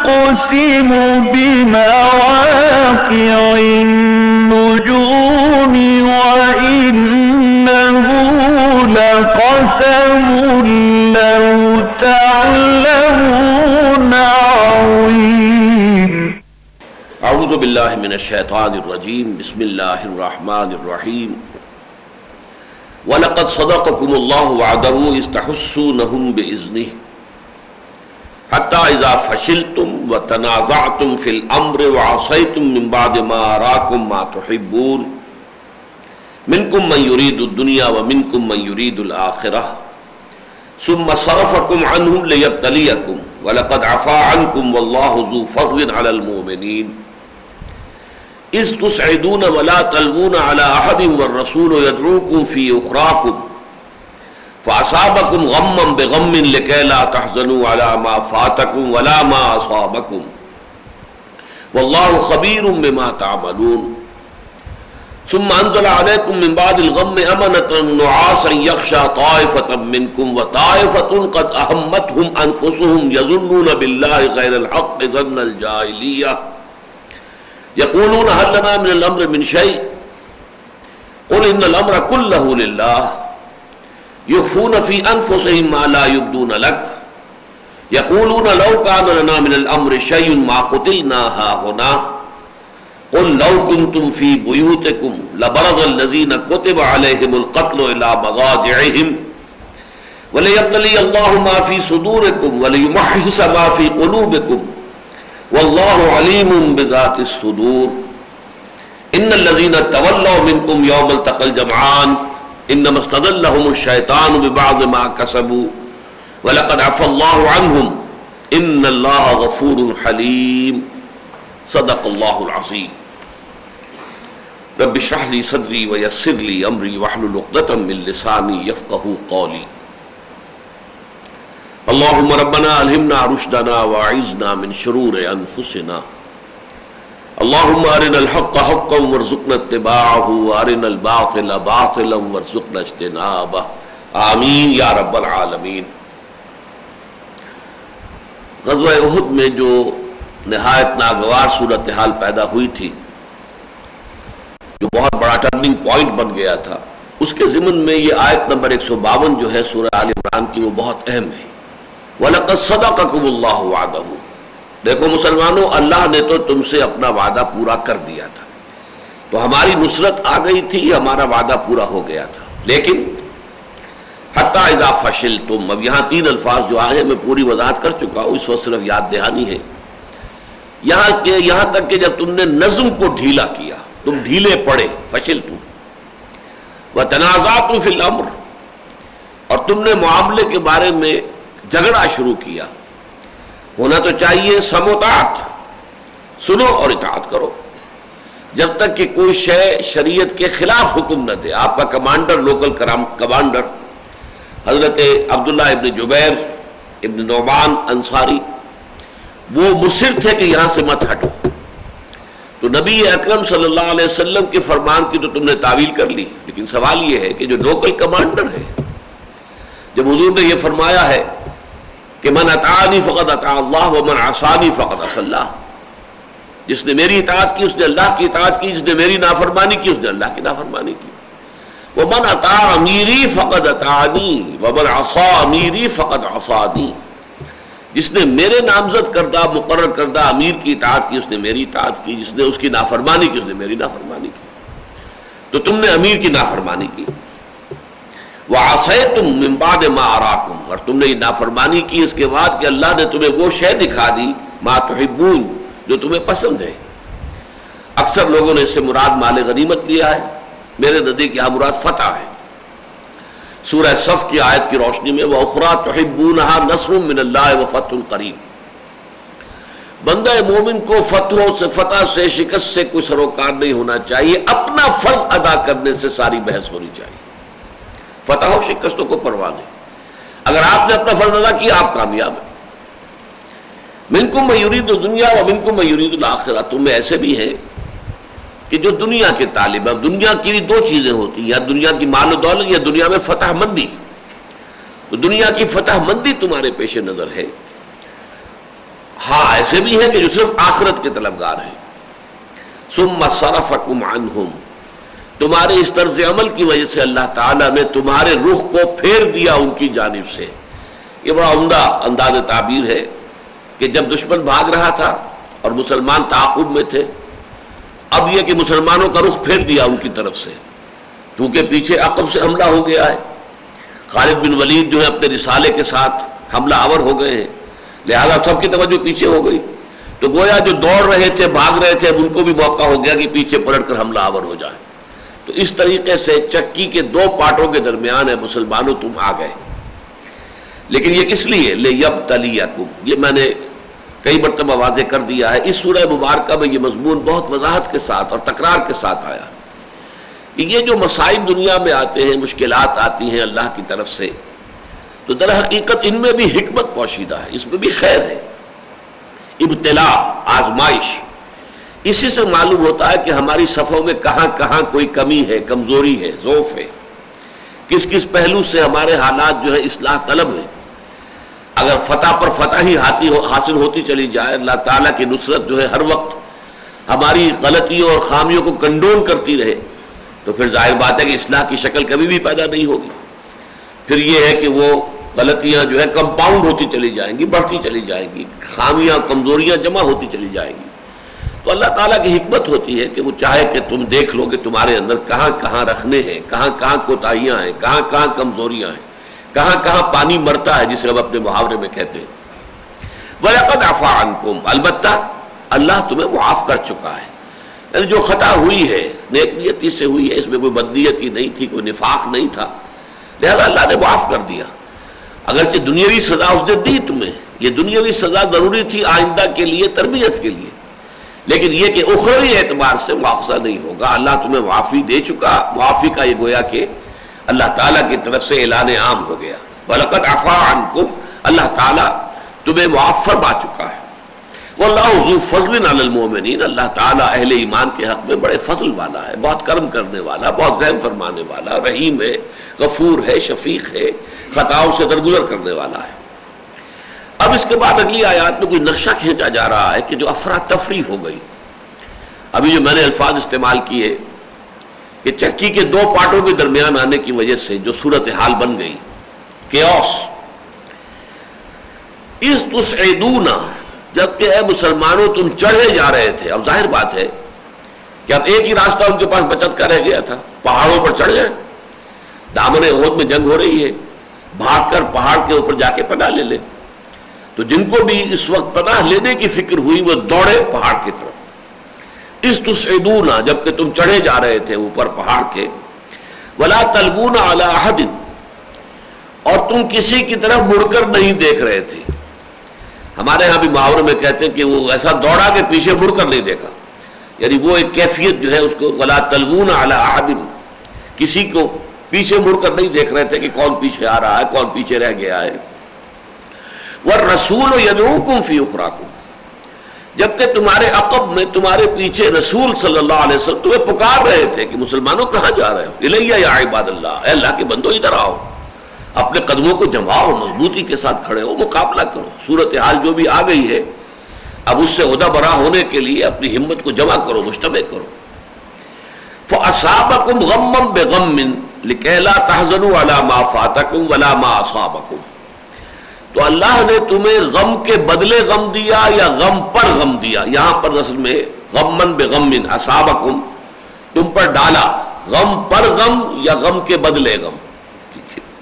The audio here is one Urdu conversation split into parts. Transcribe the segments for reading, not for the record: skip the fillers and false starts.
أقسم بمواقع النجوم وإنه لقسم لو تعلمون عظيم. اعوذ باللہ من الشیطان الرجیم. بسم اللہ الرحمن الرحیم. وَلَقَدْ صَدَقَكُمُ اللَّهُ وَعْدَهُ إِذْ تَحُسُّونَهُمْ بِإِذْنِهِ حَتَّى إِذَا فَشِلْتُمْ وَتَنَازَعْتُمْ فِي الْأَمْرِ وَعَصَيْتُمْ مِنْ بَعْدِ مَا أَرَاكُمْ مَا تُحِبُّونَ مِنْكُمْ مَنْ يُرِيدُ الدُّنْيَا وَمِنْكُمْ مَنْ يُرِيدُ الْآخِرَةَ ثُمَّ صَرَفَكُمْ عَنْهُمْ لِيَبْتَلِيَكُمْ وَلَقَدْ عَفَا عَنْكُمْ وَاللَّهُ ذُو فَضْلٍ عَلَى الْمُؤْمِنِينَ إِذْ تُسْعِدُونَ وَلَا تَلْوُونَ عَلَى أَحَدٍ وَالرَّسُولُ يَدْعُوكُمْ فِي أُخْرَاكُمْ فَأَصَابَكُمْ غَمًّا بِغَمٍّ لِكَيْ لَا تَحْزَنُوا عَلَى مَا فَاتَكُمْ وَلَا مَا أَصَابَكُمْ وَاللَّهُ خَبِيرٌ بِمَا تَعْمَلُونَ ثُمَّ أَنزَلَ عَلَيْكُمْ مِنْ بَعْدِ الْغَمِّ أَمَنَةً نُعَاسًا يَغْشَى طَائِفَةً مِّنْكُمْ وَطَائِفَةٌ قَدْ أَهَمَّتْهُمْ أَنفُسُهُمْ يَظُنُّونَ بِاللَّهِ غَيْرَ الْحَقِّ ظَنَّ الْجَاهِلِيَّةِ يقولون هل لنا من الامر من شيء قل ان الامر كله لله يخفون في انفسهم ما لا يبدون لك يقولون لو كان لنا من الامر شيء ما قتلنا هاهنا قل لو كنتم في بيوتكم لبرز الذين كتب عليهم القتل الى مضاجعهم وليبتلي الله ما في صدوركم وليمحص ما في قلوبكم واللہ علیم بذات الصدور ان الذین تولوا منکم یوم التقى الجمعان انما استزلهم الشیطان ببعض ما کسبوا ولقد عفا اللہ عنہم ان اللہ غفور حلیم. صدق اللہ العظیم. رب اشرح لي صدری ویسر لي امری واحلل عقدۃ من لسانی یفقهوا قولی. اللهم ربنا الہمنا رشدنا واعذنا من شرور انفسنا. اللهم ارنا الحق حقا وارزقنا اتباعه وارنا الباطل باطلا وارزقنا اجتنابه. آمین یا رب العالمین. غزوہ احد میں جو نہایت ناگوار صورتحال پیدا ہوئی تھی، جو بہت بڑا ٹرننگ پوائنٹ بن گیا تھا، اس کے ضمن میں یہ آیت نمبر 152 جو ہے سورہ آل عمران کی، وہ بہت اہم ہے. وَلَقَدْ صَدَقَكُمُ اللَّهُ وَعْدَهُ. دیکھو مسلمانوں، اللہ نے تو تم سے اپنا وعدہ پورا کر دیا تھا، تو ہماری نصرت آ گئی تھی، ہمارا وعدہ پورا ہو گیا تھا. لیکن حَتَّى إِذَا فَشِلْتُمْ، اب یہاں 3 الفاظ جو آئے ہیں میں پوری وضاحت کر چکا ہوں، اس وقت صرف یاد دہانی ہے. یہاں تک کہ جب تم نے نظم کو ڈھیلا کیا، تم ڈھیلے پڑے، فشلتم وَتَنَازَعْتُمْ فِي الْأَمْرِ، اور تم نے معاملے کے بارے میں جھگڑا شروع کیا. ہونا تو چاہیے سم و اطاعت، سنو اور اطاعت کرو، جب تک کہ کوئی شے شریعت کے خلاف حکم نہ دے. آپ کا کمانڈر، لوکل کمانڈر حضرت عبداللہ ابن جبیر ابن نعمان انصاری، وہ مصر تھے کہ یہاں سے مت ہٹو. تو نبی اکرم صلی اللہ علیہ وسلم کے فرمان کی تو تم نے تعویل کر لی، لیکن سوال یہ ہے کہ جو لوکل کمانڈر ہے، جب حضور نے یہ فرمایا ہے کہ من اطاعنی فقد اطاع اللہ ومن عصانی فقد عصی اللہ، جس نے میری اطاعت کی اس نے اللہ کی اطاعت کی، جس نے میری نافرمانی کی اس نے اللہ کی نافرمانی کی. ومن اطاع امیری فقد اطاعنی ومن عصی امیری فقد عصانی، جس نے میرے نامزد کردہ مقرر کردہ امیر کی اطاعت کی اس نے میری اطاعت کی، جس نے اس کی نافرمانی کی اس نے میری نافرمانی کی. تو تم نے امیر کی نافرمانی کی. وَعَصَيْتُمْ مِنْ بَعْدِ مَا أَرَاكُمْ، اور تم نے یہ نافرمانی کی اس کے بعد کہ اللہ نے تمہیں وہ شے دکھا دی، مَا تُحِبُّونَ، جو تمہیں پسند ہے. اکثر لوگوں نے اس سے مراد مال غنیمت لیا ہے، میرے نزدیک یہاں مراد فتح ہے. سورہ صف کی آیت کی روشنی میں وَأُخْرَىٰ تُحِبُّونَهَا نَصْرٌ مِّنَ اللَّهِ وَفَتْحٌ قَرِيبٌ، بندہ مومن کو فتح سے شکست سے کوئی سروکار نہیں ہونا چاہیے، اپنا فرض ادا کرنے سے ساری بحث ہونی چاہیے. فتح و شکستوں کو پرواہ نہیں، اگر آپ نے اپنا فرض ادا کیا آپ کامیاب ہیں. منکم من یرید الدنیا و منکم من یرید الآخرہ، تم میں ایسے بھی ہیں کہ جو دنیا کے طالب ہیں. دنیا کی 2 چیزیں ہوتی ہیں، یا دنیا کی مال و دولت یا دنیا میں فتح مندی. تو دنیا کی فتح مندی تمہارے پیش نظر ہے. ہاں ایسے بھی ہیں کہ جو صرف آخرت کے طلبگار ہیں. ثم صرفکم عنہم، تمہارے اس طرز عمل کی وجہ سے اللہ تعالیٰ نے تمہارے رخ کو پھیر دیا ان کی جانب سے. یہ بڑا عمدہ انداز تعبیر ہے کہ جب دشمن بھاگ رہا تھا اور مسلمان تعاقب میں تھے، اب یہ کہ مسلمانوں کا رخ پھیر دیا ان کی طرف سے، کیونکہ پیچھے عقب سے حملہ ہو گیا ہے. خالد بن ولید جو ہے اپنے رسالے کے ساتھ حملہ آور ہو گئے ہیں، لہذا سب کی توجہ پیچھے ہو گئی. تو گویا جو دوڑ رہے تھے، بھاگ رہے تھے، اب ان کو بھی موقع ہو گیا کہ پیچھے پلٹ کر حملہ آور ہو جائے. تو اس طریقے سے چکی کے دو پارٹوں کے درمیان ہے، مسلمانوں تم آ گئے. لیکن یہ کس لیے؟ لِيَبْتَلِيَكُمْ، یہ میں نے کئی مرتبہ واضح کر دیا ہے. اس سورہ مبارکہ میں یہ مضمون بہت وضاحت کے ساتھ اور تکرار کے ساتھ آیا کہ یہ جو مصائب دنیا میں آتے ہیں، مشکلات آتی ہیں اللہ کی طرف سے، تو در حقیقت ان میں بھی حکمت پوشیدہ ہے، اس میں بھی خیر ہے. ابتلا، آزمائش، اسی سے معلوم ہوتا ہے کہ ہماری صفوں میں کہاں کہاں کوئی کمی ہے، کمزوری ہے، ضعف ہے، کس کس پہلو سے ہمارے حالات جو ہے اصلاح طلب ہیں. اگر فتح پر فتح ہی حاصل ہوتی چلی جائے، اللہ تعالیٰ کی نصرت جو ہے ہر وقت ہماری غلطیوں اور خامیوں کو کنڈون کرتی رہے، تو پھر ظاہر بات ہے کہ اصلاح کی شکل کبھی بھی پیدا نہیں ہوگی. پھر یہ ہے کہ وہ غلطیاں جو ہے کمپاؤنڈ ہوتی چلی جائیں گی، بڑھتی چلی جائیں گی، خامیاں کمزوریاں جمع ہوتی چلی جائیں گی. تو اللہ تعالیٰ کی حکمت ہوتی ہے کہ وہ چاہے کہ تم دیکھ لو کہ تمہارے اندر کہاں کہاں رکھنے ہیں، کہاں کہاں کوتاہیاں ہیں، کہاں کہاں کمزوریاں ہیں، کہاں کہاں پانی مرتا ہے، جسے ہم اپنے محاورے میں کہتے ہیں. وَلَقَدْ عَفَا عَنْكُمْ، البتہ اللہ تمہیں معاف کر چکا ہے. یعنی جو خطا ہوئی ہے نیک نیتی سے ہوئی ہے، اس میں کوئی بدنیتی نہیں تھی، کوئی نفاق نہیں تھا، لہذا اللہ نے معاف کر دیا. اگرچہ دنیاوی سزا اس نے دی تمہیں، یہ دنیاوی سزا ضروری تھی آئندہ کے لیے، تربیت کے لیے، لیکن یہ کہ اخروی اعتبار سے مواخذہ نہیں ہوگا. اللہ تمہیں معافی دے چکا. معافی کا یہ گویا کہ اللہ تعالیٰ کی طرف سے اعلان عام ہو گیا. وَلَقَدْ عَفَا عَنْكُمْ، اللہ تعالیٰ تمہیں معاف فرما چکا ہے. وَاللَّهُ ذُو فَضْلٍ عَلَى الْمُؤْمِنِينَ، اللہ تعالیٰ اہل ایمان کے حق میں بڑے فضل والا ہے، بہت کرم کرنے والا، بہت رحم فرمانے والا، رحیم ہے، غفور ہے، شفیق ہے، خطاؤں سے درگزر کرنے والا ہے. اب اس کے بعد اگلی آیات میں کوئی نقشہ کھینچا جا رہا ہے کہ جو افراتفری ہو گئی. ابھی جو میں نے الفاظ استعمال کیے کہ چکی کے دو پارٹوں کے درمیان آنے کی وجہ سے جو صورتحال بن گئی، کیوس. اِذْ تُسْعِدُونَ، جبکہ اے مسلمانوں تم چڑھے جا رہے تھے. اب ظاہر بات ہے کہ اب ایک ہی راستہ ان کے پاس بچت کا رہ گیا تھا، پہاڑوں پر چڑھ جائیں. دامن احد میں جنگ ہو رہی ہے، بھاگ کر پہاڑ کے اوپر جا کے پناہ لے لیں. تو جن کو بھی اس وقت پناہ لینے کی فکر ہوئی وہ دوڑے پہاڑ کی طرف. اِذْ تُسْعِدُونَ، جبکہ تم چڑھے جا رہے تھے اوپر پہاڑ کے. وَلَا تَلْوُونَ عَلَىٰ أَحَدٍ، اور تم کسی کی طرف مڑ کر نہیں دیکھ رہے تھے. ہمارے ہاں بھی محاورے میں کہتے ہیں کہ وہ ایسا دوڑا کہ پیچھے مڑ کر نہیں دیکھا، یعنی وہ ایک کیفیت جو ہے اس کو وَلَا تَلْوُونَ عَلَىٰ أَحَدٍ، کسی کو پیچھے مڑ کر نہیں دیکھ رہے تھے کہ کون پیچھے آ رہا ہے، کون پیچھے رہ گیا ہے. وَالرَّسُولُ يَدْعُوكُمْ فِي أُخْرَاكُمْ، جبکہ تمہارے عقب میں تمہارے پیچھے رسول صلی اللہ علیہ وسلم تمہیں پکار رہے تھے کہ مسلمانوں کہاں جا رہے ہو؟ الیہ یا عباد اللہ، اے اللہ کے بندو ادھر آؤ، اپنے قدموں کو جماؤ، مضبوطی کے ساتھ کھڑے ہو، مقابلہ کرو. صورتحال جو بھی آ گئی ہے اب اس سے عہدہ برا ہونے کے لیے اپنی ہمت کو جمع کرو، مجتمع کرو. فَأَصَابَكُمْ غَمًّا بِغَمٍّ لِكَيْ لَا تَحْزَنُوا عَلَىٰ مَا فَاتَكُمْ وَلَا مَا أَصَابَكُمْ، تو اللہ نے تمہیں غم کے بدلے غم دیا یا غم پر غم دیا. یہاں پر اصل میں غمًا بِغَمٍ، أَصَابَكُمْ تم پر ڈالا، غم پر غم یا غم کے بدلے غم.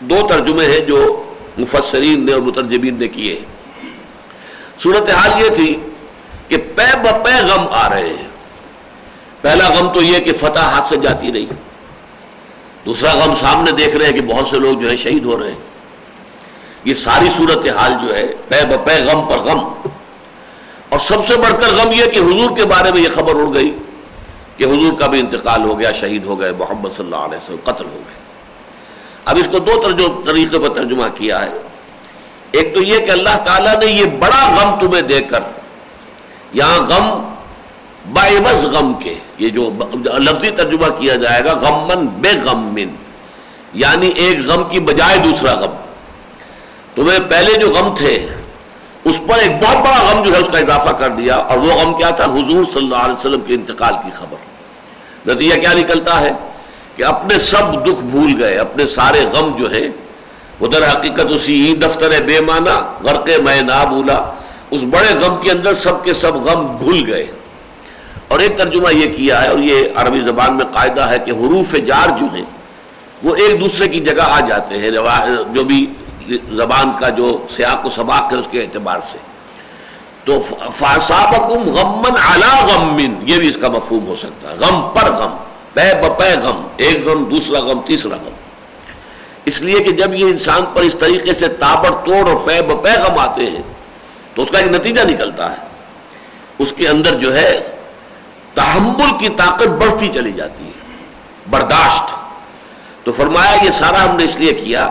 دو ترجمے ہیں جو مفسرین نے اور مترجمین نے کیے. صورتحال یہ تھی کہ پے بپے غم آ رہے ہیں. پہلا غم تو یہ کہ فتح ہاتھ سے جاتی نہیں، دوسرا غم سامنے دیکھ رہے ہیں کہ بہت سے لوگ جو ہیں شہید ہو رہے ہیں. یہ ساری صورتحال جو ہے پے بپے غم پر غم. اور سب سے بڑھ کر غم یہ کہ حضور کے بارے میں یہ خبر اڑ گئی کہ حضور کا بھی انتقال ہو گیا، شہید ہو گئے، محمد صلی اللہ علیہ وسلم قتل ہو گئے. اب اس کو دو طریقے پر ترجمہ کیا ہے. ایک تو یہ کہ اللہ تعالیٰ نے یہ بڑا غم تمہیں دے کر، یہاں غم بعوض غم کے، یہ جو لفظی ترجمہ کیا جائے گا غمن بے غمن، یعنی ایک غم کی بجائے دوسرا غم. تمہیں پہلے جو غم تھے اس پر ایک بہت بڑا غم جو ہے اس کا اضافہ کر دیا، اور وہ غم کیا تھا؟ حضور صلی اللہ علیہ وسلم کے انتقال کی خبر۔ نتیجہ کیا نکلتا ہے کہ اپنے سب دکھ بھول گئے، اپنے سارے غم جو ہے وہ در حقیقت اسی ہی دفتر بے معنی غرق میں نہ بھولا، اس بڑے غم کے اندر سب کے سب غم گھل گئے۔ اور ایک ترجمہ یہ کیا ہے، اور یہ عربی زبان میں قاعدہ ہے کہ حروف جار جو ہیں وہ ایک دوسرے کی جگہ آ جاتے ہیں، جو بھی زبان کا جو سیاق و سباق ہے اس کے اعتبار سے۔ تو فَأَصَابَكُمْ غَمًّا عَلَىٰ غَمٍّ، یہ بھی اس کا مفہوم ہو سکتا ہے، غم پر غم، پے بپے غم، ایک غم دوسرا غم تیسرا غم۔ اس لیے کہ جب یہ انسان پر اس طریقے سے تابڑ توڑ اور پے بپے غم آتے ہیں تو اس کا ایک نتیجہ نکلتا ہے، اس کے اندر جو ہے تحمل کی طاقت بڑھتی چلی جاتی ہے، برداشت۔ تو فرمایا یہ سارا ہم نے اس لیے کیا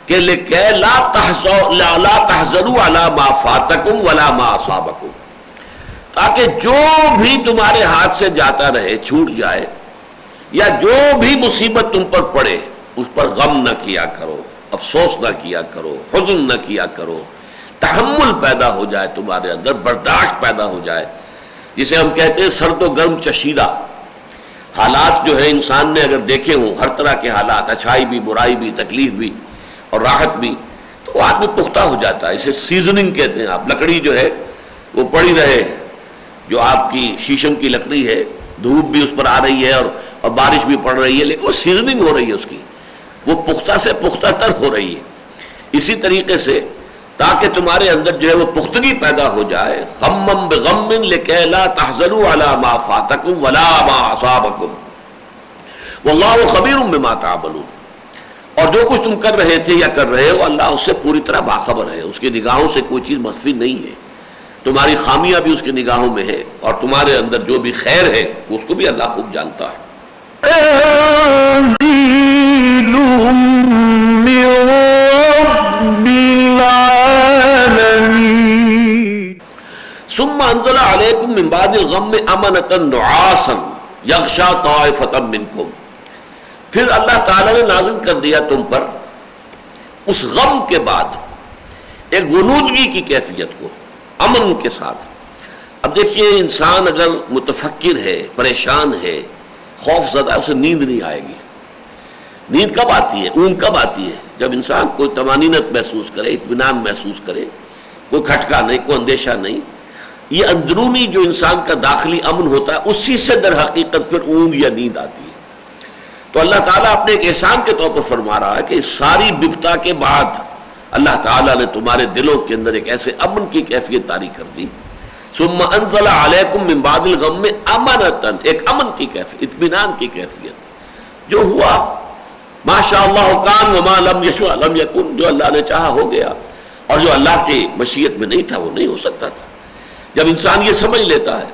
کہ لِكَيْ لَا تَحْزَنُوا عَلَىٰ مَا فَاتَكُمْ وَلَا مَا أَصَابَكُمْ، تاکہ جو بھی تمہارے ہاتھ سے جاتا رہے، چھوٹ جائے، یا جو بھی مصیبت تم پر پڑے اس پر غم نہ کیا کرو، افسوس نہ کیا کرو، حزن نہ کیا کرو، تحمل پیدا ہو جائے تمہارے اندر، برداشت پیدا ہو جائے، جسے ہم کہتے ہیں سرد و گرم چشیدہ۔ حالات جو ہے انسان نے اگر دیکھے ہوں، ہر طرح کے حالات، اچھائی بھی، برائی بھی، تکلیف بھی اور راحت بھی، تو آدمی پختہ ہو جاتا ہے۔ اسے سیزننگ کہتے ہیں۔ آپ لکڑی جو ہے وہ پڑی رہے، جو آپ کی شیشم کی لکڑی ہے، دھوپ بھی اس پر آ رہی ہے اور بارش بھی پڑ رہی ہے، لیکن وہ سیزننگ ہو رہی ہے اس کی، وہ پختہ سے پختہ تر ہو رہی ہے۔ اسی طریقے سے تاکہ تمہارے اندر جو ہے وہ پختگی پیدا ہو جائے، غمم بغم لکے لا تحزنوا علی ما فاتکم ولا ما اصابکم واللہ خبیر بما تعملون۔ اور جو کچھ تم کر رہے تھے یا کر رہے ہو، اللہ اس سے پوری طرح باخبر ہے، اس کی نگاہوں سے کوئی چیز مخفی نہیں ہے، تمہاری خامیاں بھی اس کی نگاہوں میں ہے، اور تمہارے اندر جو بھی خیر ہے اس کو بھی اللہ خوب جانتا ہے۔ ثم انزل علیکم من بعد الغم امنۃ نعاسا یغشا طائفۃ منکم، پھر اللہ تعالیٰ نے نازل کر دیا تم پر اس غم کے بعد ایک غنودگی کی کیفیت کو، امن کے ساتھ۔ اب دیکھیے انسان اگر متفکر ہے، پریشان ہے، خوف زدہ ہے، اسے نیند نہیں آئے گی۔ نیند کب آتی ہے؟ اونگ کب آتی ہے؟ جب انسان کوئی طمانینت محسوس کرے، اطمینان محسوس کرے، کوئی کھٹکا نہیں، کوئی اندیشہ نہیں۔ یہ اندرونی جو انسان کا داخلی امن ہوتا ہے، اسی سے در حقیقت پھر اونگ یا نیند آتی ہے۔ تو اللہ تعالیٰ اپنے ایک احسان کے طور پر فرما رہا ہے کہ اس ساری بپتا کے بعد اللہ تعالیٰ نے تمہارے دلوں کے اندر ایک ایسے امن کی کیفیت طاری کر دی۔ ثم انزل علیکم من بعد الغم امنۃ، ایک امن کی کیفیت، اطمینان کی کیفیت۔ جو ہوا ما شاء اللہ کان وما لم یشاء لم یکن، جو اللہ نے چاہا ہو گیا، اور جو اللہ کی مشیت میں نہیں تھا وہ نہیں ہو سکتا تھا۔ جب انسان یہ سمجھ لیتا ہے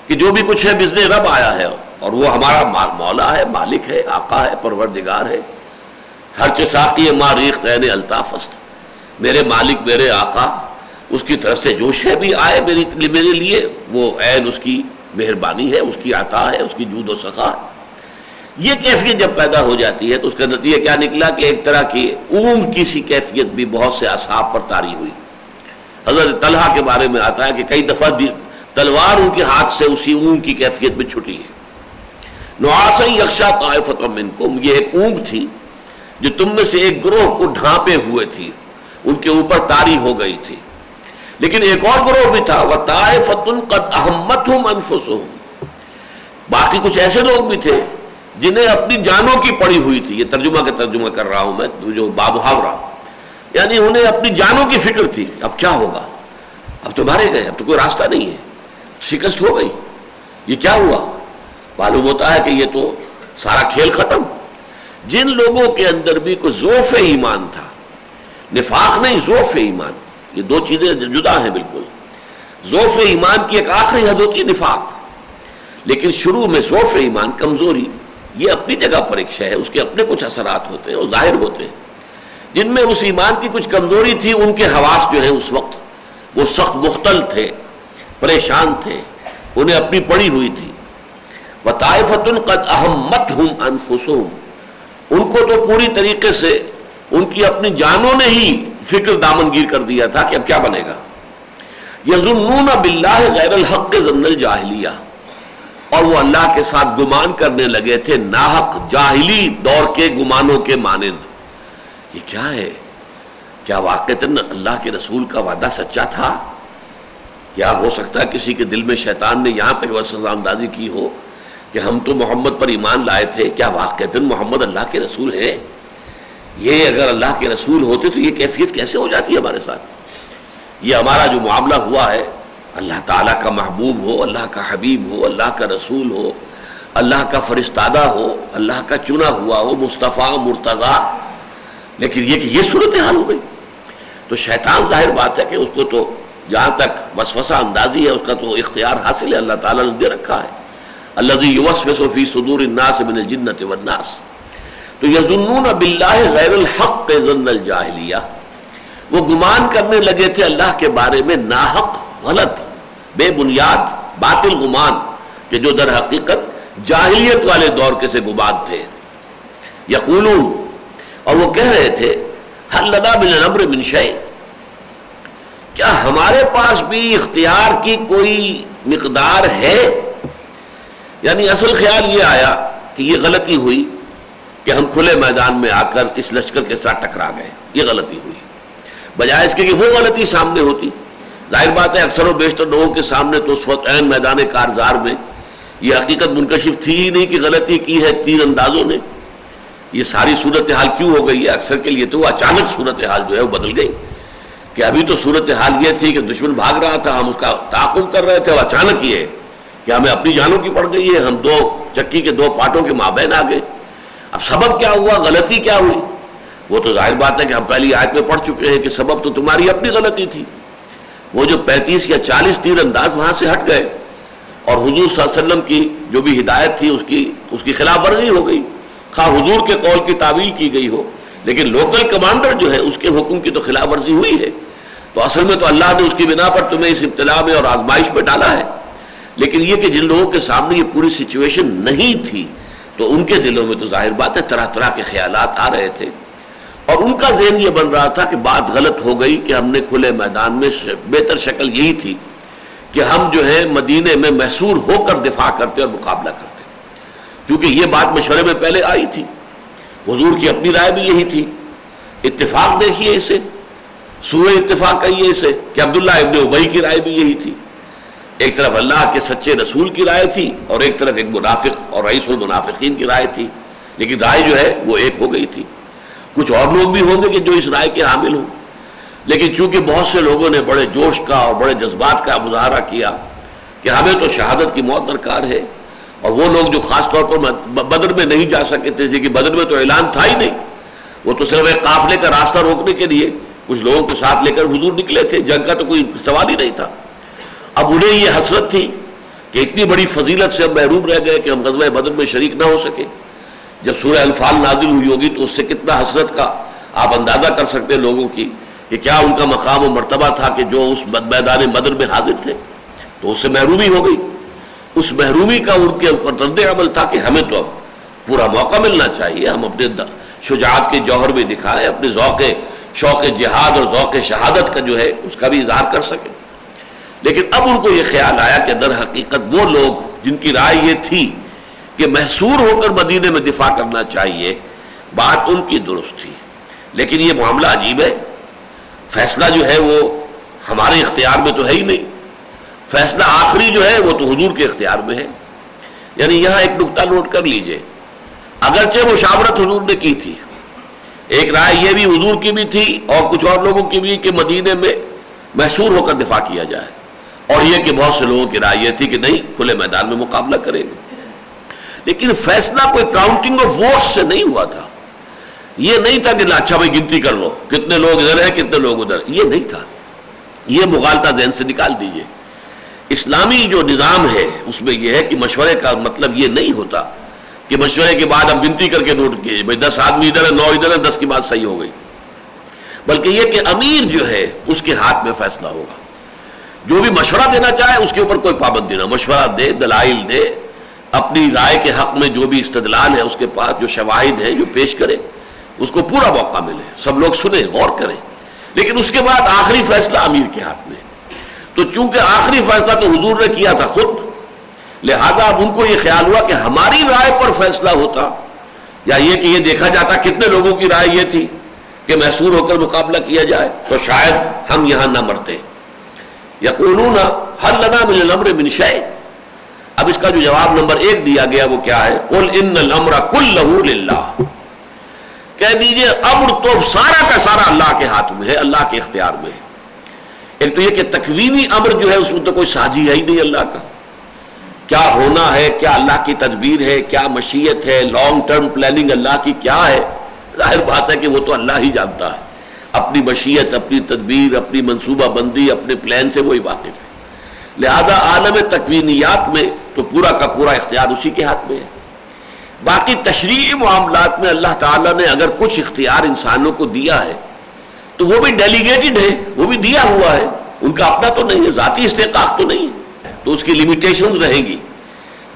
کہ جو بھی کچھ ہے بزن رب آیا ہے، اور وہ ہمارا مولا ہے، مالک ہے، آقا ہے، پروردگار ہے، ہر چساقی ما ریخت عین الطاف است، میرے مالک، میرے آقا، اس کی طرف سے جو شے بھی آئے میرے لیے وہ عین اس کی مہربانی ہے، اس کی عطا ہے، اس کی جود و سخا ہے۔ یہ کیفیت جب پیدا ہو جاتی ہے تو اس کا نتیجہ کیا نکلا کہ ایک طرح کی اونگ کی سی کیفیت بھی بہت سے اصحاب پر طاری ہوئی۔ حضرت طلحہ کے بارے میں آتا ہے کہ کئی دفعہ تلوار ان کے ہاتھ سے اسی اونگ کی کیفیت میں چھٹی ہے۔ نعاسا یغشا طائفۃ منکم، یہ ایک اونگ تھی جو تم میں سے ایک گروہ کو ڈھانپے ہوئے تھی، ان کے اوپر طاری ہو گئی تھی۔ لیکن ایک اور گروہ بھی تھا، وطائفۃ قد اہمتہم انفسہم، باقی کچھ ایسے لوگ بھی تھے جنہیں اپنی جانوں کی پڑی ہوئی تھی۔ یہ ترجمہ کا ترجمہ کر رہا ہوں میں، جو بامحاورہ، یعنی انہیں اپنی جانوں کی فکر تھی، اب کیا ہوگا، اب تو مارے گئے، اب تو کوئی راستہ نہیں ہے، شکست ہو گئی، یہ کیا ہوا؟ معلوم ہوتا ہے کہ یہ تو سارا کھیل ختم۔ جن لوگوں کے اندر بھی کوئی ذوف ایمان تھا، نفاق نہیں، ذوف ایمان، یہ دو چیزیں جدا ہیں بالکل۔ ذوف ایمان کی ایک آخری حد ہوتی ہے نفاق، لیکن شروع میں ذوف ایمان، کمزوری، یہ اپنی جگہ پر ایک شے ہے، اس کے اپنے کچھ اثرات ہوتے ہیں اور ظاہر ہوتے ہیں۔ جن میں اس ایمان کی کچھ کمزوری تھی، ان کے حواس جو ہیں اس وقت وہ سخت مختل تھے، پریشان تھے، انہیں اپنی پڑی ہوئی تھی۔ وطائفۃ قد اہمتہم انفسہم، ان کو تو پوری طریقے سے ان کی اپنی جانوں نے ہی فکر دامنگیر کر دیا تھا کہ اب کیا بنے گا، یظنون باللہ غیر الحق ظن الجاہلیہ، اور وہ اللہ کے ساتھ گمان کرنے لگے تھے ناحق جاہلی دور کے گمانوں کے مانند۔ یہ کیا ہے؟ کیا واقعتاً اللہ کے رسول کا وعدہ سچا تھا؟ یا ہو سکتا ہے کسی کے دل میں شیطان نے یہاں پہ وسوسہ اندازی کی ہو کہ ہم تو محمد پر ایمان لائے تھے، کیا واقعتاً محمد اللہ کے رسول ہے؟ یہ اگر اللہ کے رسول ہوتے تو یہ کیفیت کیسے ہو جاتی ہے ہمارے ساتھ؟ یہ ہمارا جو معاملہ ہوا ہے، اللہ تعالیٰ کا محبوب ہو، اللہ کا حبیب ہو، اللہ کا رسول ہو، اللہ کا فرستادہ ہو، اللہ کا چنا ہوا ہو، مصطفیٰ مرتضیٰ، لیکن یہ کہ یہ صورتحال ہو گئی تو شیطان ظاہر بات ہے کہ اس کو تو جہاں تک وسوسہ اندازی ہے اس کا تو اختیار حاصل ہے، اللہ تعالیٰ نے دے رکھا ہے۔ الذی یوسوس فی صدور الناس من الجنۃ والناس۔ تو یظنون باللہ غیر الحق ظن الجاہلیہ، وہ گمان کرنے لگے تھے اللہ کے بارے میں ناحق، غلط، بے بنیاد، باطل گمان، کہ جو در حقیقت جاہلیت والے دور کے سے گمان تھے۔ یقولون، اور وہ کہہ رہے تھے حل لنا من الامر من شیء، کیا ہمارے پاس بھی اختیار کی کوئی مقدار ہے؟ یعنی اصل خیال یہ آیا کہ یہ غلطی ہوئی کہ ہم کھلے میدان میں آ کر اس لشکر کے ساتھ ٹکرا گئے، یہ غلطی ہوئی، بجائے اس کے کہ وہ غلطی سامنے ہوتی۔ ظاہر بات ہے اکثر و بیشتر لوگوں کے سامنے تو اس وقت عین میدان کارزار میں یہ حقیقت منکشف تھی ہی نہیں کہ غلطی کی ہے تیر اندازوں نے۔ یہ ساری صورتحال کیوں ہو گئی ہے؟ اکثر کے لیے تو اچانک صورتحال جو ہے وہ بدل گئی، کہ ابھی تو صورتحال یہ تھی کہ دشمن بھاگ رہا تھا، ہم اس کا تعاقب کر رہے تھے، اور اچانک یہ ہے کہ ہمیں اپنی جانوں کی پڑ گئی ہے، ہم دو چکی کے دو پاٹوں کے مابین آ گئے۔ اب سبب کیا ہوا، غلطی کیا ہوئی؟ وہ تو ظاہر بات ہے کہ ہم پہلی آیت میں پڑھ چکے ہیں کہ سبب تو تمہاری اپنی غلطی تھی۔ وہ جو 35 یا 40 تیر انداز وہاں سے ہٹ گئے، اور حضور صلی اللہ علیہ وسلم کی جو بھی ہدایت تھی اس کی خلاف ورزی ہو گئی، خواہ حضور کے قول کی تعویل کی گئی ہو، لیکن لوکل کمانڈر جو ہے اس کے حکم کی تو خلاف ورزی ہوئی ہے۔ تو اصل میں تو اللہ نے اس کی بنا پر تمہیں اس ابتلا میں اور آزمائش میں ڈالا ہے، لیکن یہ کہ جن لوگوں کے سامنے یہ پوری سچویشن نہیں تھی تو ان کے دلوں میں تو ظاہر بات ہے طرح طرح کے خیالات آ رہے تھے، اور ان کا ذہن یہ بن رہا تھا کہ بات غلط ہو گئی کہ ہم نے کھلے میدان میں، بہتر شکل یہی تھی کہ ہم جو ہے مدینے میں محصور ہو کر دفاع کرتے اور مقابلہ کرتے، کیونکہ یہ بات مشورے میں پہلے آئی تھی، حضور کی اپنی رائے بھی یہی تھی۔ اتفاق دیکھیے اسے، سورہ اتفاق کہیے اسے، کہ عبداللہ ابن ابی کی رائے بھی یہی تھی۔ ایک طرف اللہ کے سچے رسول کی رائے تھی، اور ایک طرف ایک منافق اور رئیس المنافقین کی رائے تھی، لیکن رائے جو ہے وہ ایک ہو گئی تھی۔ کچھ اور لوگ بھی ہوں گے کہ جو اس رائے کے حامل ہوں، لیکن چونکہ بہت سے لوگوں نے بڑے جوش کا اور بڑے جذبات کا مظاہرہ کیا کہ ہمیں تو شہادت کی موت درکار ہے، اور وہ لوگ جو خاص طور پر بدر میں نہیں جا سکے تھے، کہ بدر میں تو اعلان تھا ہی نہیں، وہ تو صرف ایک قافلے کا راستہ روکنے کے لیے کچھ لوگوں کو ساتھ لے کر حضور نکلے تھے، جنگ کا تو کوئی سوال ہی نہیں تھا۔ اب انہیں یہ حسرت تھی کہ اتنی بڑی فضیلت سے ہم محروم رہ گئے کہ ہم غزوہ بدر میں شریک نہ ہو سکے۔ جب سورہ انفال نازل ہوئی ہوگی تو اس سے کتنا حسرت کا آپ اندازہ کر سکتے ہیں لوگوں کی، کہ کیا ان کا مقام و مرتبہ تھا کہ جو اس میدان بدر میں حاضر تھے، تو اس سے محرومی ہو گئی۔ اس محرومی کا ان کے اوپر رد عمل تھا کہ ہمیں تو اب پورا موقع ملنا چاہیے، ہم اپنے شجاعت کے جوہر بھی دکھائیں، اپنے شوق جہاد اور ذوق شہادت کا جو ہے اس کا بھی اظہار کر سکیں۔ لیکن اب ان کو یہ خیال آیا کہ در حقیقت وہ لوگ جن کی رائے یہ تھی کہ محصور ہو کر مدینے میں دفاع کرنا چاہیے، بات ان کی درست تھی، لیکن یہ معاملہ عجیب ہے، فیصلہ جو ہے وہ ہمارے اختیار میں تو ہے ہی نہیں، فیصلہ آخری جو ہے وہ تو حضور کے اختیار میں ہے۔ یعنی یہاں ایک نقطہ نوٹ کر لیجئے، اگرچہ مشاورت حضور نے کی تھی، ایک رائے یہ بھی حضور کی بھی تھی اور کچھ اور لوگوں کی بھی کہ مدینے میں محصور ہو کر دفاع کیا جائے، اور یہ کہ بہت سے لوگوں کی رائے یہ تھی کہ نہیں، کھلے میدان میں مقابلہ کریں گے، لیکن فیصلہ کوئی کاؤنٹنگ آف ووٹس سے نہیں ہوا تھا۔ یہ نہیں تھا کہ اچھا بھائی گنتی کر لو کتنے لوگ ادھر ہیں کتنے لوگ ادھر، یہ نہیں تھا، یہ مغالطہ ذہن سے نکال دیجئے۔ اسلامی جو نظام ہے اس میں یہ ہے کہ مشورے کا مطلب یہ نہیں ہوتا کہ مشورے کے بعد اب گنتی کر کے نوٹ کیے بھائی 10 آدمی ادھر ہے 9 ادھر ہے 10 کی بات صحیح ہو گئی، بلکہ یہ کہ امیر جو ہے اس کے ہاتھ میں فیصلہ ہوگا، جو بھی مشورہ دینا چاہے اس کے اوپر کوئی پابندی نہ، مشورہ دے، دلائل دے، اپنی رائے کے حق میں جو بھی استدلال ہے اس کے پاس، جو شواہد ہیں جو پیش کرے، اس کو پورا موقع ملے، سب لوگ سنیں، غور کریں، لیکن اس کے بعد آخری فیصلہ امیر کے ہاتھ میں۔ تو تو چونکہ آخری فیصلہ تو حضور نے کیا تھا خود، لہذا اب ان کو یہ خیال ہوا کہ ہماری رائے پر فیصلہ ہوتا، یا یہ کہ یہ دیکھا جاتا کتنے لوگوں کی رائے یہ تھی کہ محصور ہو کر مقابلہ کیا جائے، تو شاید ہم یہاں نہ مرتے۔ یقولون هل لنا من الامر من شیء، اب اس کا جو جواب نمبر 1 دیا گیا وہ کیا ہے؟ قل ان الامر کلہ للہ، کہہ دیجئے امر تو سارا کا سارا اللہ کے ہاتھ میں ہے، اللہ کے اختیار میں ہے۔ ایک تو یہ کہ تکوینی امر جو ہے اس میں تو کوئی سازی ہے ہی نہیں اللہ کا، کیا ہونا ہے، کیا اللہ کی تدبیر ہے، کیا مشیت ہے، لانگ ٹرم پلاننگ اللہ کی کیا ہے، ظاہر بات ہے کہ وہ تو اللہ ہی جانتا ہے، اپنی مشیت، اپنی تدبیر، اپنی منصوبہ بندی، اپنے پلان سے وہی واقف ہے۔ لہذا عالم تکوینیات میں تو پورا کا پورا اختیار اسی کے ہاتھ میں ہے۔ باقی تشریعی معاملات میں اللہ تعالیٰ نے اگر کچھ اختیار انسانوں کو دیا ہے تو وہ بھی ڈیلیگیٹڈ ہے، وہ بھی دیا ہوا ہے، ان کا اپنا تو نہیں ہے، ذاتی استحقاق تو نہیں ہے، تو اس کی لیمیٹیشنز رہیں گی۔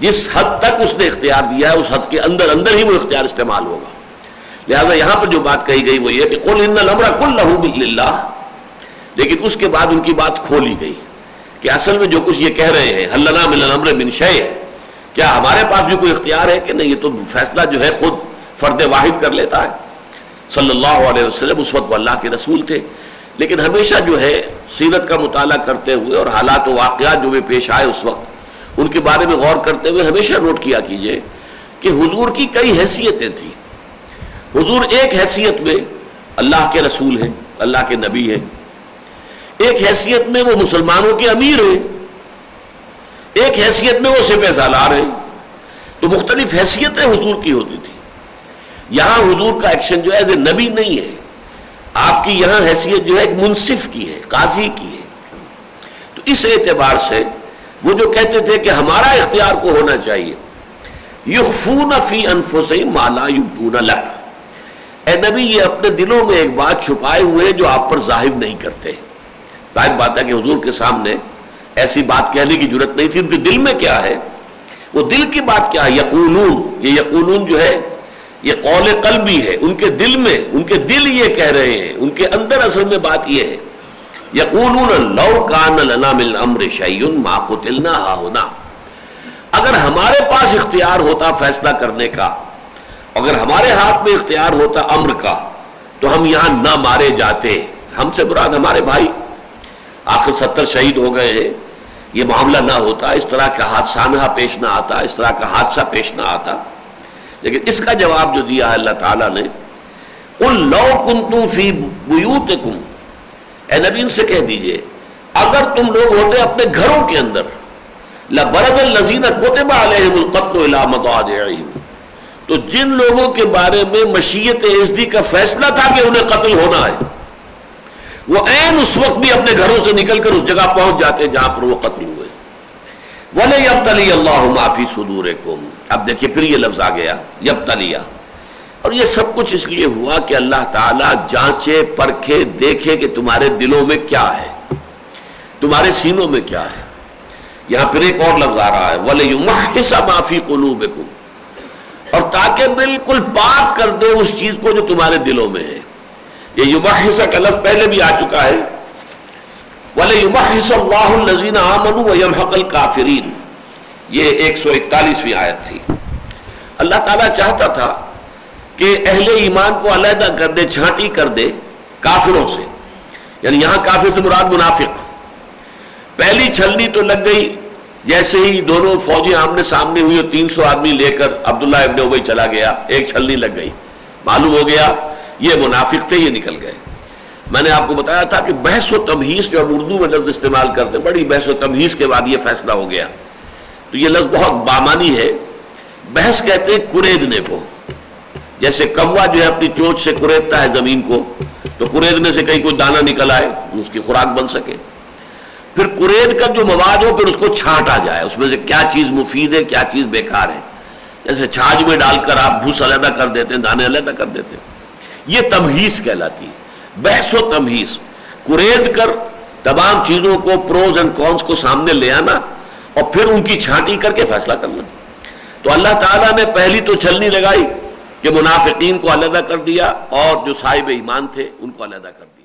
جس حد تک اس نے اختیار دیا ہے اس حد کے اندر اندر ہی وہ اختیار استعمال ہوگا۔ لہذا یہاں پر جو بات کہی گئی وہ یہ کہ قل ان الامر کلہ للہ، لیکن اس کے بعد ان کی بات کھولی گئی کہ اصل میں جو کچھ یہ کہہ رہے ہیں هل لنا من الامر من شیء، کیا ہمارے پاس بھی کوئی اختیار ہے کہ نہیں، یہ تو فیصلہ جو ہے خود فرد واحد کر لیتا ہے۔ صلی اللہ علیہ وسلم اس وقت وہ اللہ کے رسول تھے، لیکن ہمیشہ جو ہے سیرت کا مطالعہ کرتے ہوئے اور حالات و واقعات جو بھی پیش آئے اس وقت ان کے بارے میں غور کرتے ہوئے ہمیشہ نوٹ کیا کیجئے کہ حضور کی کئی حیثیتیں تھیں۔ حضور ایک حیثیت میں اللہ کے رسول ہیں، اللہ کے نبی ہیں، ایک حیثیت میں وہ مسلمانوں کے امیر ہیں، ایک حیثیت میں وہ سپہ سالار ہیں، تو مختلف حیثیتیں حضور کی ہوتی تھی۔ یہاں حضور کا ایکشن جو ہے ایز اے نبی نہیں ہے، آپ کی یہاں حیثیت جو ہے ایک منصف کی ہے، قاضی کی ہے۔ تو اس اعتبار سے وہ جو کہتے تھے کہ ہمارا اختیار کو ہونا چاہیے، یخفون فی انفسہم ما لا یبدون لک، اے نبی یہ اپنے دلوں میں ایک بات چھپائے ہوئے جو آپ پر ظاہر نہیں کرتے۔ ظاہر بات ہے کہ حضور کے سامنے ایسی بات کہنے کی جرت نہیں تھی، ان کے دل میں کیا ہے، وہ دل کی بات کیا ہے، یقولون، یہ یقولون جو ہے یہ قول قلبی ہے، ان کے دل میں، ان کے دل یہ کہہ رہے ہیں، ان کے اندر اصل میں بات یہ ہے، یقولون لو کان لنا من الامر شیء ما قتلنا ہاہنا، اگر ہمارے پاس اختیار ہوتا فیصلہ کرنے کا، اگر ہمارے ہاتھ میں اختیار ہوتا امر کا، تو ہم یہاں نہ مارے جاتے۔ ہم سے مراد ہمارے بھائی، آخر 70 شہید ہو گئے ہیں، یہ معاملہ نہ ہوتا، اس طرح کا حادثہ پیش نہ آتا، اس طرح کا حادثہ پیش نہ آتا۔ لیکن اس کا جواب جو دیا ہے اللہ تعالیٰ نے، قل لو کنتم فی بیوتکم، اے نبی ان سے کہہ دیجئے اگر تم لوگ ہوتے اپنے گھروں کے اندر، لبرز الذین کتب علیہم القتل الی مضاجعہم، تو جن لوگوں کے بارے میں مشیت ازدی کا فیصلہ تھا کہ انہیں قتل ہونا ہے، وہ عین اس وقت بھی اپنے گھروں سے نکل کر اس جگہ پہنچ جاتے جہاں پر وہ قتل ہوئے۔ وَلَيَبْتَلِيَ اللَّهُ مَا فِي صُدُورِكُمْ، اب دیکھیے پھر یہ لفظ آ گیا یبتلیہ، اور یہ سب کچھ اس لیے ہوا کہ اللہ تعالیٰ جانچے پرکھے دیکھے کہ تمہارے دلوں میں کیا ہے، تمہارے سینوں میں کیا ہے۔ یہاں پھر ایک اور لفظ آ رہا ہے وَلَيُمَحِّصَ مَا فِي قُلُوبِكُمْ، اور تاکہ بالکل پاک کر دے اس چیز کو جو تمہارے دلوں میں ہے۔ یہ یمحص کا لفظ پہلے بھی آ چکا ہے، وَلَيُمَحِّصَ اللَّهُ الَّذِينَ آمَنُوا وَيَمْحَقَ الْكَافِرِينَ، یہ 141ویں آیت تھی۔ اللہ تعالیٰ چاہتا تھا کہ اہل ایمان کو علیحدہ کر دے، چھانٹی کر دے کافروں سے، یعنی یہاں کافر سے مراد منافق۔ پہلی چھلنی تو لگ گئی جیسے ہی دونوں فوجیں آمنے سامنے ہوئی اور 300 آدمی لے کر عبداللہ ابن ابی چلا گیا، ایک چھلنی لگ گئی، معلوم ہو گیا یہ منافق تھے، یہ نکل گئے۔ میں نے آپ کو بتایا تھا کہ بحث و تمہیز جو ہم اردو میں لفظ استعمال کرتے ہیں، بڑی بحث و تمہیز کے بعد یہ فیصلہ ہو گیا، تو یہ لفظ بہت بامانی ہے۔ بحث کہتے ہیں کریدنے کو، جیسے کوا جو ہے اپنی چونچ سے کریدتا ہے زمین کو، تو کریدنے سے کہیں کوئی دانہ نکل آئے اس کی خوراک بن سکے، پھر کرید کر جو مواد ہو پھر اس کو چھانٹا جائے، اس میں سے کیا چیز مفید ہے کیا چیز بیکار ہے، جیسے چھاج میں ڈال کر آپ بھوس علیحدہ کر دیتے ہیں، دانے علیحدہ کر دیتے ہیں، یہ تمہیز کہلاتی ہے۔ بحث و تمہیز، کرید کر تمام چیزوں کو پروز اینڈ کونس کو سامنے لے آنا اور پھر ان کی چھانٹی کر کے فیصلہ کرنا۔ تو اللہ تعالیٰ نے پہلی تو چھلنی لگائی کہ منافقین کو علیحدہ کر دیا اور جو صاحب ایمان تھے ان کو علیحدہ کر دیا۔